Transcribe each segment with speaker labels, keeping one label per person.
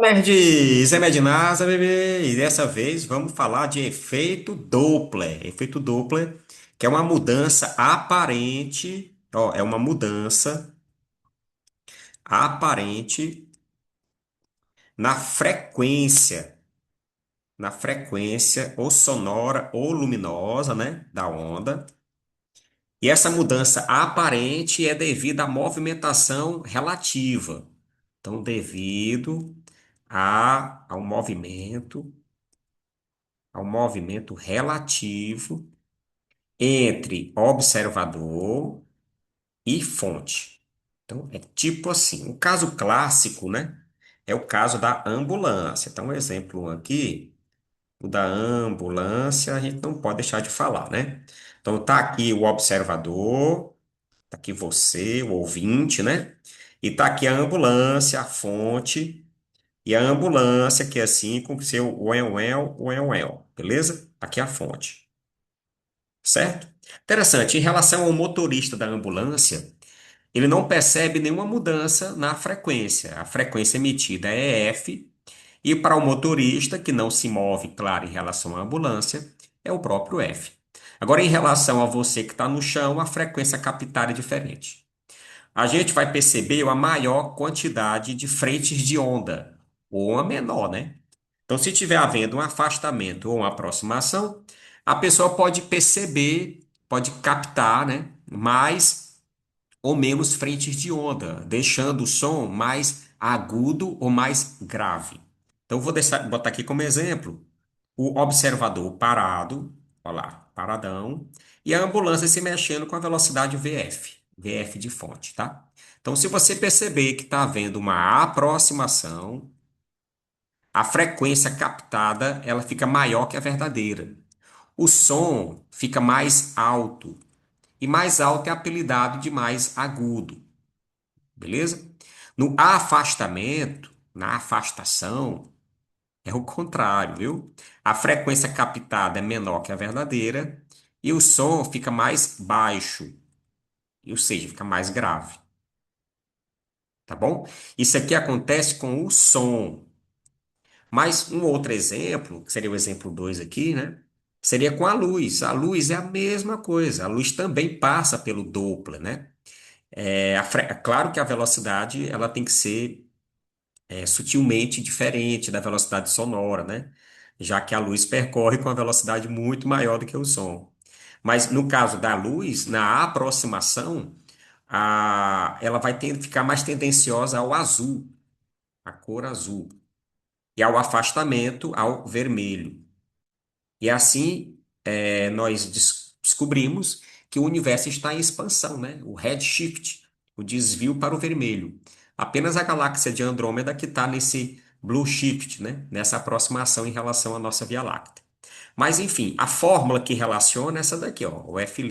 Speaker 1: Nerds, é Medinasa, bebê. E dessa vez vamos falar de efeito Doppler. Efeito Doppler, que é uma mudança aparente, ó, é uma mudança aparente na frequência, na frequência ou sonora ou luminosa, né, da onda. E essa mudança aparente é devido à movimentação relativa. Então, devido ao movimento relativo entre observador e fonte. Então, é tipo assim, o caso clássico, né, é o caso da ambulância. Então, um exemplo aqui, o da ambulância, a gente não pode deixar de falar, né? Então, tá aqui o observador, tá aqui você, o ouvinte, né? E tá aqui a ambulância, a fonte, e a ambulância, que é assim, com o seu uéu, beleza? Aqui é a fonte. Certo? Interessante. Em relação ao motorista da ambulância, ele não percebe nenhuma mudança na frequência. A frequência emitida é F, e para o motorista, que não se move, claro, em relação à ambulância, é o próprio F. Agora, em relação a você que está no chão, a frequência captada é diferente. A gente vai perceber uma maior quantidade de frentes de onda, ou uma menor, né? Então, se tiver havendo um afastamento ou uma aproximação, a pessoa pode perceber, pode captar, né, mais ou menos frentes de onda, deixando o som mais agudo ou mais grave. Então, botar aqui como exemplo o observador parado, olha lá, paradão, e a ambulância se mexendo com a velocidade VF, VF de fonte, tá? Então, se você perceber que está havendo uma aproximação, a frequência captada, ela fica maior que a verdadeira. O som fica mais alto. E mais alto é apelidado de mais agudo. Beleza? No afastamento, na afastação, é o contrário, viu? A frequência captada é menor que a verdadeira e o som fica mais baixo, ou seja, fica mais grave. Tá bom? Isso aqui acontece com o som. Mas um outro exemplo, que seria o exemplo 2 aqui, né? Seria com a luz. A luz é a mesma coisa. A luz também passa pelo Doppler, né? É claro que a velocidade ela tem que ser sutilmente diferente da velocidade sonora, né? Já que a luz percorre com uma velocidade muito maior do que o som. Mas no caso da luz, na aproximação, ela vai ficar mais tendenciosa ao azul, a cor azul, e ao afastamento, ao vermelho. E assim, nós descobrimos que o universo está em expansão, né? O redshift, o desvio para o vermelho. Apenas a galáxia de Andrômeda que está nesse blue shift, né? Nessa aproximação em relação à nossa Via Láctea. Mas enfim, a fórmula que relaciona é essa daqui, ó. O F'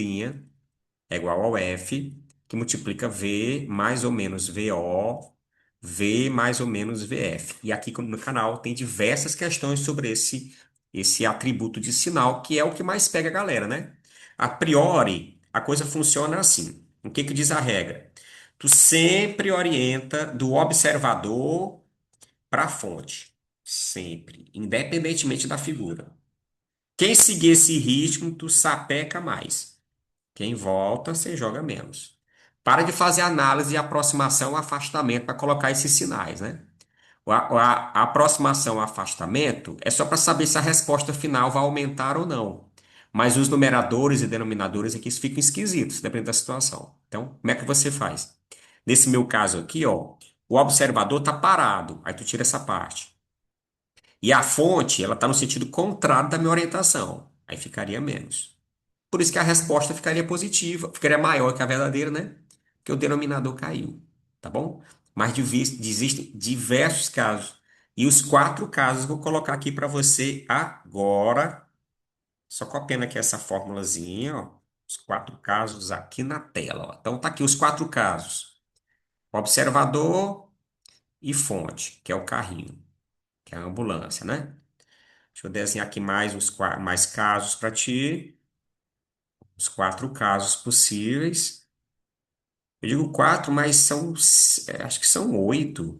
Speaker 1: é igual ao F, que multiplica V mais ou menos VO, V mais ou menos VF. E aqui no canal tem diversas questões sobre esse atributo de sinal, que é o que mais pega a galera, né? A priori, a coisa funciona assim. O que que diz a regra? Tu sempre orienta do observador para a fonte. Sempre, independentemente da figura. Quem seguir esse ritmo, tu sapeca mais. Quem volta, você joga menos. Para de fazer análise de aproximação, afastamento para colocar esses sinais, né? A aproximação, afastamento é só para saber se a resposta final vai aumentar ou não. Mas os numeradores e denominadores aqui ficam esquisitos, dependendo da situação. Então, como é que você faz? Nesse meu caso aqui, ó, o observador está parado. Aí tu tira essa parte. E a fonte, ela está no sentido contrário da minha orientação. Aí ficaria menos. Por isso que a resposta ficaria positiva, ficaria maior que a verdadeira, né? Porque o denominador caiu, tá bom? Mas existem diversos casos. E os quatro casos eu vou colocar aqui para você agora. Só copiando aqui essa formulazinha, ó. Os quatro casos aqui na tela, ó. Então tá aqui os quatro casos. Observador e fonte, que é o carrinho, que é a ambulância, né? Deixa eu desenhar aqui mais casos para ti. Os quatro casos possíveis. Eu digo quatro, mas acho que são oito.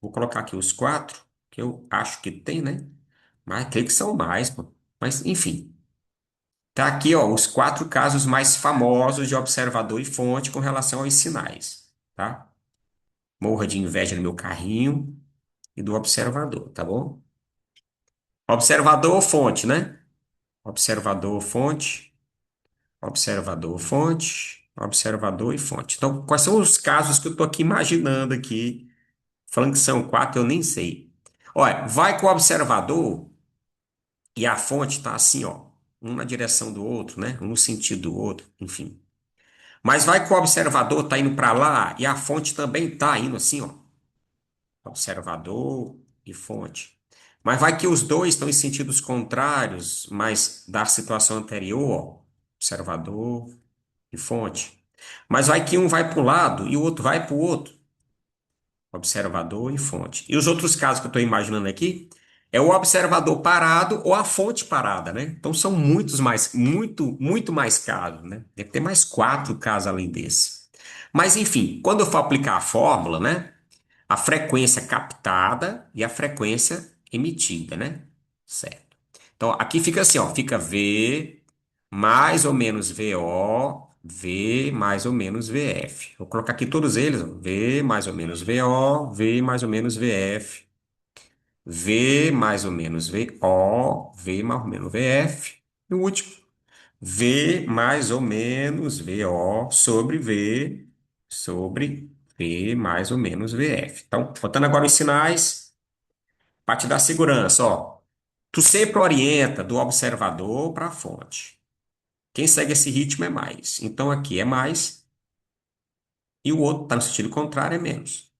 Speaker 1: Vou colocar aqui os quatro, que eu acho que tem, né? Mas tem que são mais, pô. Mas, enfim. Tá aqui, ó, os quatro casos mais famosos de observador e fonte com relação aos sinais, tá? Morra de inveja no meu carrinho e do observador, tá bom? Observador ou fonte, né? Observador, fonte, observador, fonte, observador e fonte. Então, quais são os casos que eu tô aqui imaginando aqui? Falando que são quatro, eu nem sei. Olha, vai com o observador e a fonte tá assim, ó, um na direção do outro, né? Um no sentido do outro, enfim. Mas vai que o observador está indo para lá e a fonte também está indo assim, ó. Observador e fonte. Mas vai que os dois estão em sentidos contrários, mas da situação anterior, ó. Observador e fonte. Mas vai que um vai para um lado e o outro vai para o outro. Observador e fonte. E os outros casos que eu estou imaginando aqui é o observador parado ou a fonte parada, né? Então são muito mais casos, né? Deve ter mais quatro casos além desse. Mas enfim, quando eu for aplicar a fórmula, né? A frequência captada e a frequência emitida, né? Certo. Então aqui fica assim, ó, fica V mais ou menos VO, V mais ou menos VF. Vou colocar aqui todos eles, ó. V mais ou menos VO, V mais ou menos VF, V mais ou menos VO, V mais ou menos VF. E o último, V mais ou menos VO sobre V mais ou menos VF. Então, botando agora os sinais, parte da segurança, ó. Tu sempre orienta do observador para a fonte. Quem segue esse ritmo é mais. Então aqui é mais e o outro está no sentido contrário, é menos.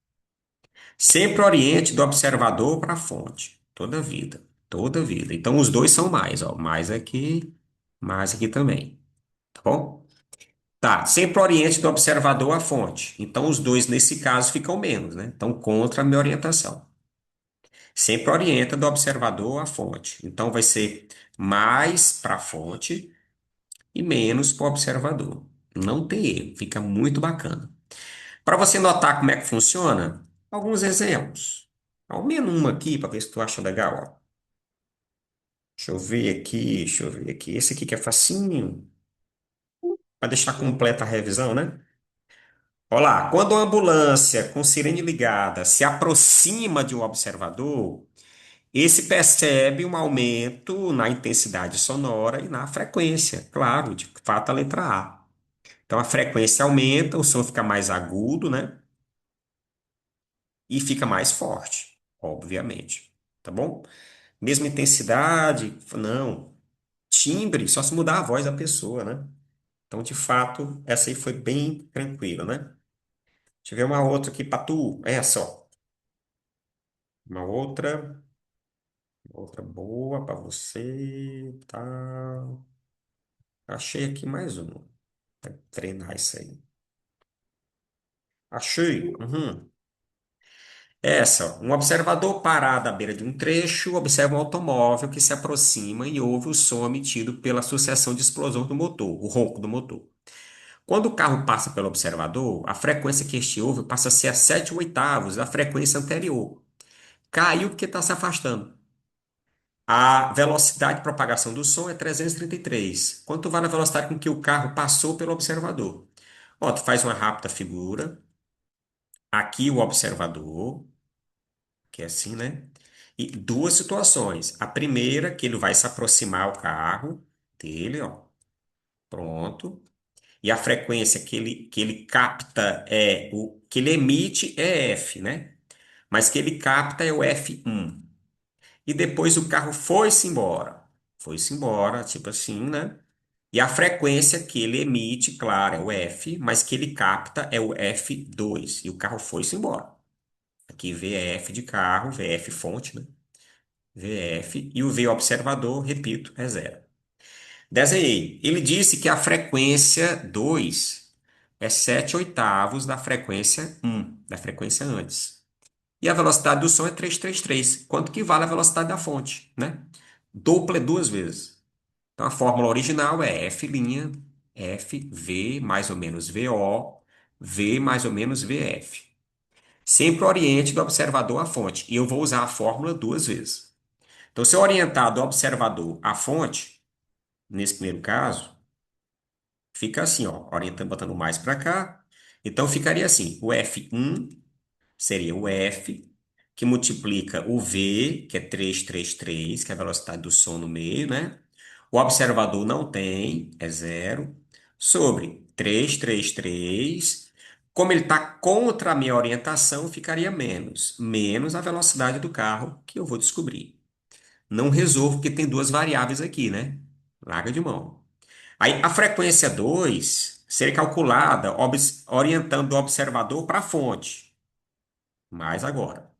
Speaker 1: Sempre oriente do observador para a fonte. Toda vida. Toda vida. Então os dois são mais, ó. Mais aqui também. Tá bom? Tá. Sempre oriente do observador à fonte. Então os dois, nesse caso, ficam menos, né? Então contra a minha orientação. Sempre orienta do observador à fonte. Então vai ser mais para a fonte e menos para o observador. Não tem erro. Fica muito bacana. Para você notar como é que funciona, alguns exemplos. Ao menos uma aqui para ver se tu acha legal. Ó. Deixa eu ver aqui. Esse aqui que é facinho, para deixar completa a revisão, né? Olá, quando uma ambulância com sirene ligada se aproxima de um observador, esse percebe um aumento na intensidade sonora e na frequência, claro, de fato a letra A. Então a frequência aumenta, o som fica mais agudo, né? E fica mais forte, obviamente. Tá bom? Mesma intensidade, não. Timbre, só se mudar a voz da pessoa, né? Então, de fato, essa aí foi bem tranquila, né? Deixa eu ver uma outra aqui para tu. Essa, ó. Uma outra boa para você, tá? Achei aqui mais uma. Vai treinar isso aí. Achei. Uhum. Essa, ó. Um observador parado à beira de um trecho observa um automóvel que se aproxima e ouve o som emitido pela sucessão de explosão do motor, o ronco do motor. Quando o carro passa pelo observador, a frequência que este ouve passa a ser a 7/8 da frequência anterior. Caiu porque está se afastando. A velocidade de propagação do som é 333. Quanto vai na velocidade com que o carro passou pelo observador? Ó, tu faz uma rápida figura. Aqui o observador, que é assim, né? E duas situações. A primeira, que ele vai se aproximar ao carro dele, ó. Pronto. E a frequência que ele capta que ele emite é F, né? Mas que ele capta é o F1. E depois o carro foi-se embora. Foi-se embora, tipo assim, né? E a frequência que ele emite, claro, é o F, mas que ele capta é o F2. E o carro foi-se embora. Aqui VF de carro, VF fonte, né? VF. E o V observador, repito, é zero. Desenhei. Ele disse que a frequência 2 é 7/8 da frequência um, da frequência antes. E a velocidade do som é 333. Quanto que vale a velocidade da fonte, né? Dupla é duas vezes. Então a fórmula original é F', F, V mais ou menos VO, V mais ou menos VF. Sempre oriente do observador à fonte. E eu vou usar a fórmula duas vezes. Então, se eu orientar do observador à fonte, nesse primeiro caso, fica assim, ó, orientando, botando mais para cá. Então, ficaria assim: o F1 seria o F, que multiplica o V, que é 333, que é a velocidade do som no meio, né? O observador não tem, é zero, sobre 333. Como ele está contra a minha orientação, ficaria menos. Menos a velocidade do carro, que eu vou descobrir. Não resolvo, porque tem duas variáveis aqui, né? Larga de mão. Aí a frequência 2 seria calculada orientando o observador para a fonte. Mais agora.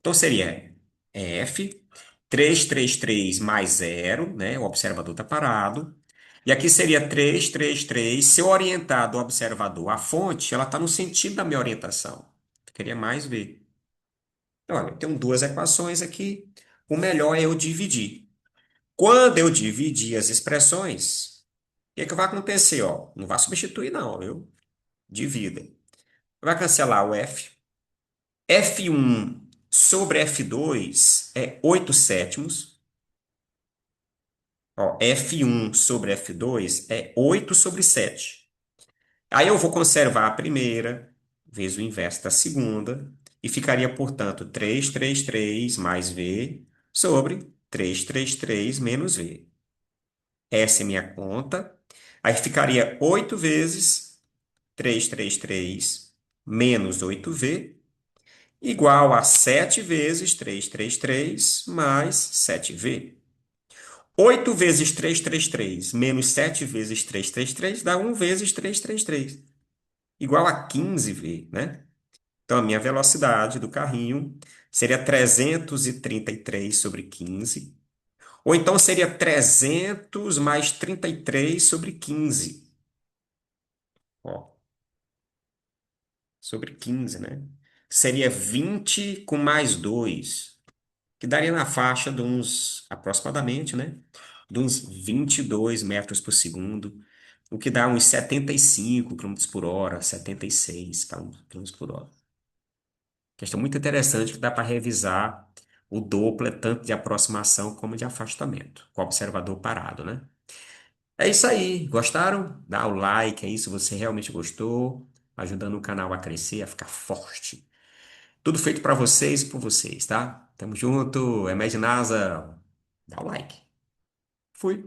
Speaker 1: Então seria F 333 mais zero, né? O observador está parado. E aqui seria 333. Se eu orientar do observador à fonte, ela está no sentido da minha orientação. Queria mais ver. Olha, eu tenho duas equações aqui. O melhor é eu dividir. Quando eu dividir as expressões, o que é que vai acontecer? Ó, não vai substituir, não, viu? Divida. Vai cancelar o F. F1 sobre F2 é 8 sétimos. Ó, F1 sobre F2 é 8 sobre 7. Aí eu vou conservar a primeira, vezes o inverso da segunda, e ficaria, portanto, 333 mais V sobre 333 menos V. Essa é minha conta. Aí ficaria 8 vezes 333 menos 8V, igual a 7 vezes 333 mais 7V. 8 vezes 333 menos 7 vezes 333 dá 1 vezes 333, igual a 15V, né? Então, a minha velocidade do carrinho seria 333 sobre 15, ou então seria 300 mais 33 sobre 15. Ó, sobre 15, né? Seria 20 com mais 2, que daria na faixa de uns, aproximadamente, né? De uns 22 metros por segundo, o que dá uns 75 quilômetros por hora, 76 quilômetros por hora. Questão muito interessante que dá para revisar o Doppler, tanto de aproximação como de afastamento, com o observador parado, né? É isso aí. Gostaram? Dá o like aí se você realmente gostou, ajudando o canal a crescer, a ficar forte. Tudo feito para vocês e por vocês, tá? Tamo junto. É Nasa. Dá o like. Fui.